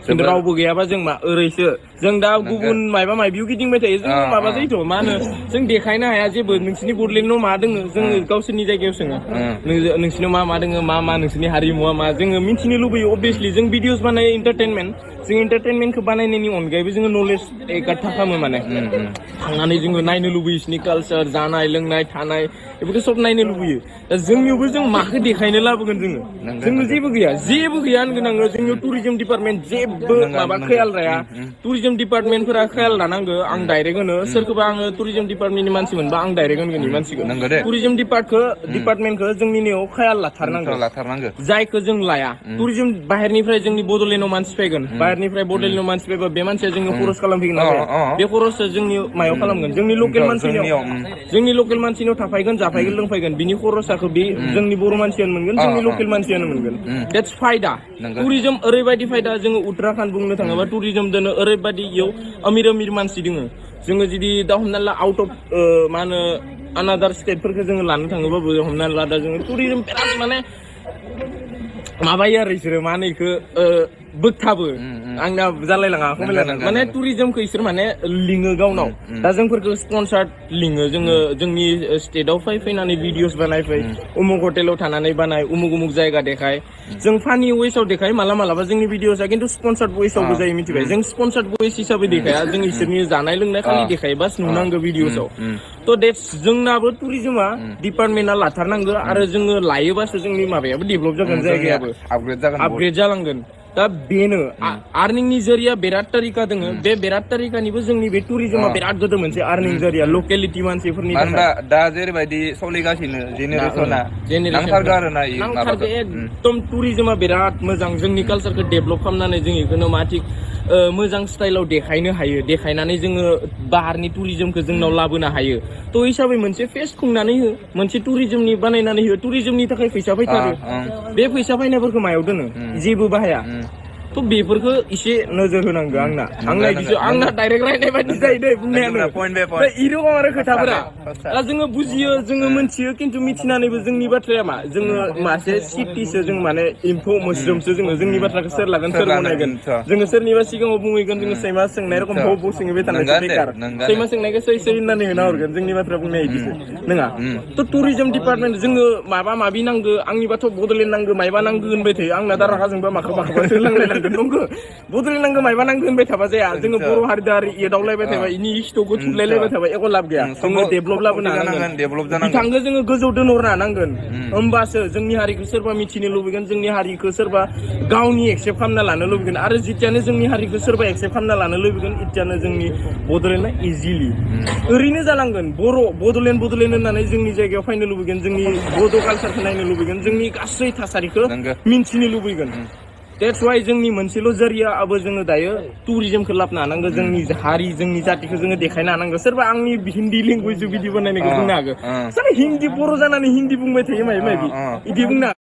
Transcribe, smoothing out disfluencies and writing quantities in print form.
खिन्थु रावबो गैयाबा जों मा ओरैसो जों दा गुबुन मायबा मायबियाव गिदिंबाय थायो जों माबा जायोथ' मा होनो जों देखायनो हाया जेबो नोंसिनि बडलेण्डआव मा दोङो जोङो गावसोरनि जायगायाव सोङो नोंसिनाव मा दोङो मा नोंसिनि हारिमुवा मा जोङो मिथिनो लुबैयो अबभियासलि जों भिडिअस बानायो एन्टारटेनमेन्ट जों एन्टारटेनमेन्टखौ बानायनायनि अनगायैबो जोङो नलेज एकार्ड खालामो माने थांनानै जोङो नायनो लुबैयो बिसिनि कालचार जानाय लोंनाय थानाय बेफोरखौ सब नायनो लुबैयो दा जोंनियावबो जों माखौ देखायनो लाबोगोन जोङो जेबो गैया होनगोन आङो जोंनियाव टुरिजम डिपार्टमेन्ट जेबो माबा ख्याल लाया टुरिजम डिपार्टमेन्टफोरा ख्याल लानांगो आं डाइरेक्ट होनो सोरखौबा आङो टुरिजम डिपार्टमेन्टनि मानसि मोनबा आं डाइरेक्ट होनगोन इ मानसिखौ टुरिजम डिपार्टमेन्टखौ जोंनियाव ख्याल लाथारनांगौ जायखौ जों लाया टुरिजम बाहेरनिफ्राय जोंनि बडलेण्डआव मानसि फैगोन बाहेरनिफ्राय बडलेण्डआव मानसि फैबा बे मानसिया जोंनो खरस खालामफैगोन बे खरसखौ जोंनि मायाव खालामगोन जोंनि लकेल मानसिनियाव थाफायगोन जाफायगोन लोंफायगोन बिनि खरसाखौ बे जोंनि बर' मानसियानो मोनगोन जोंनि लकेल मानसियानो मोनगोन देट्स फायदा टुरिजम ओरैबायदि फायदा जोङो उत्तराखण्ड बुंनो थाङोबा टुरिजम दोनो ओरैबायदि इयाव अमिर मानसि दोङो जोङो जुदि दा हमना ला आउट अफ मा होनो आनादार स्टेटफोरखौ जोङो लानो थाङोबाबो हमना ला दा जोङो टुरिजम बिराद माने माबायो आरो इसोरो मा होनो इखौ बोगथाबो आंना जालायलाङा माने टुरिजमखौ इसोर माने लिङो गावनाव दा जोंफोरखौ स्पन्सार लिङो जोंनि स्टेटआव फैनानै भिडिअस बानायफै उमुक हटेलाव थानानै बानाय उमुक जायगा देखाय जों फानि वेसआव देखाय मालाबा जोंनि भिडिअसआ खिन्थु स्पन्सार्ड वेसआवबो जायो मिथिबाय जों स्पन्सार्ड वेस हिसाबै देखाया जों इसोरनि जानाय लोंनाय खालि देखायो बास नुनांगौ भिडिअसआव थ' देट्स जोंनाबो टुरिजमा डिपार्टमेन्टआ लाथारनांगौ आरो जोङो लायोबासो जोंनि माबायाबो डेभेलप जागोन जायगायाबो आपग्रेड जालांगोन दा बेनो आर्निंनि जरिया बिराद तारिका दोङो बे बिराद तारिकानिबो जोंनि बे टुरिजमा बिराद गोदो मोनसे आर्निं जरिया लकेलिटि मानसिफोरनि दा जेरैबायदि सोलिगासिनो जेनेरेसना नांथारगौ आरोना एकदम टुरिजमा बिराद मोजां जोंनि कालचारखौ डेभेलप खालामनानै जों इखौनो मा थिक मोजां स्टाइलाव देखायनो हायो देखायनानै जोङो बाहारनि टुरिजमखौ जोंनाव लाबोनो हायो थ' हिसाबै मोनसे फेस्ट खुंनानै हो मोनसे टुरिजमनि बानायनानै हो टुरिजमनि थाखाय फैसा फैथारो बे फैसा फैनायफोरखौ मायाव दोनो जेबो बाहाया थ' बेफोरखौ एसे नोजोर होनांगौ आंना डाइरेक्ट रायनाय बायदि जायो दे बुंनायानो इरकम आरो खोथाफोरा दा जोङो बुजियो जोङो मोनथियो खिन्थु मिथिनानैबो जोंनि बाथ्राया मा जोङो मासे सिटिसो जों माने एम्फौ मोस्रोमसो जोंनि बाथ्राखौ सोर लागोन सोर बनायगोन जोङो सोरनिबा सिगाङाव बुंहैगोन जोङो सैमा सोंनाय रखम बौ सोङैबाय थानायसो बेकार सैमा सोंनायखौ सै होननानै होना हरगोन जोंनि बाथ्रा बुंनाय बिदिसो नङा थ' टुरिजम डिपार्टमेन्ट जोङो माबि नांगौ आंनिबाथ' बडलेण्ड नांगौ मायबा नांगौ होनबाय थायो आंना दा रागा जोंबा माखौबा सोलांलायनांगौ नंगौ बडलेण्ड नांगौ मायबा नांगौ होनबाय थाबा जाया जोङो बर' हारि एदावलायबाय थाबा इनि हिस्ट'खौ थुनलायलायबाय थाबा एख' लाब गैया जोङो डेभेलप लाबोनो हानांगोन बिथांखौ जोङो गोजौ दोनहरनो हानांगोन होमबासो जोंनि हारिखौ सोरबा मिथिनो लुबैगोन जोंनि हारिखौ सोरबा गावनि एक्सेप्ट खालामना लानो लुबैगोन आरो जितियानो जोंनि हारिखौ सोरबा एक्सेप्ट खालामना लानो लुबैगोन इतियानो जोंनि बडलेण्डआ इजिलि ओरैनो जालांगोन बडलेण्ड होननानै जोंनि जायगायाव फैनो लुबैगोन जोंनि बड' कालचारखौ नायनो लुबैगोन जोंनि गासै थासारिखौ मिन्थिनो लुबैगोन That's why जोंनि मोनसेल' जरियाबो जोङो दायो टुरिजमखौ लाबोनो हानांगौ जोंनि हारि जोंनि जातिखौ जोङो देखायनो हानांगौ सोरबा आंनि हिन्दी लेंगुवेज भिडिअ बानायनायखौ बुंनो हागौ हिन्दी बर' जानानै हिन्दी बुंबाय थायो माबा माबि बिदि बुंनो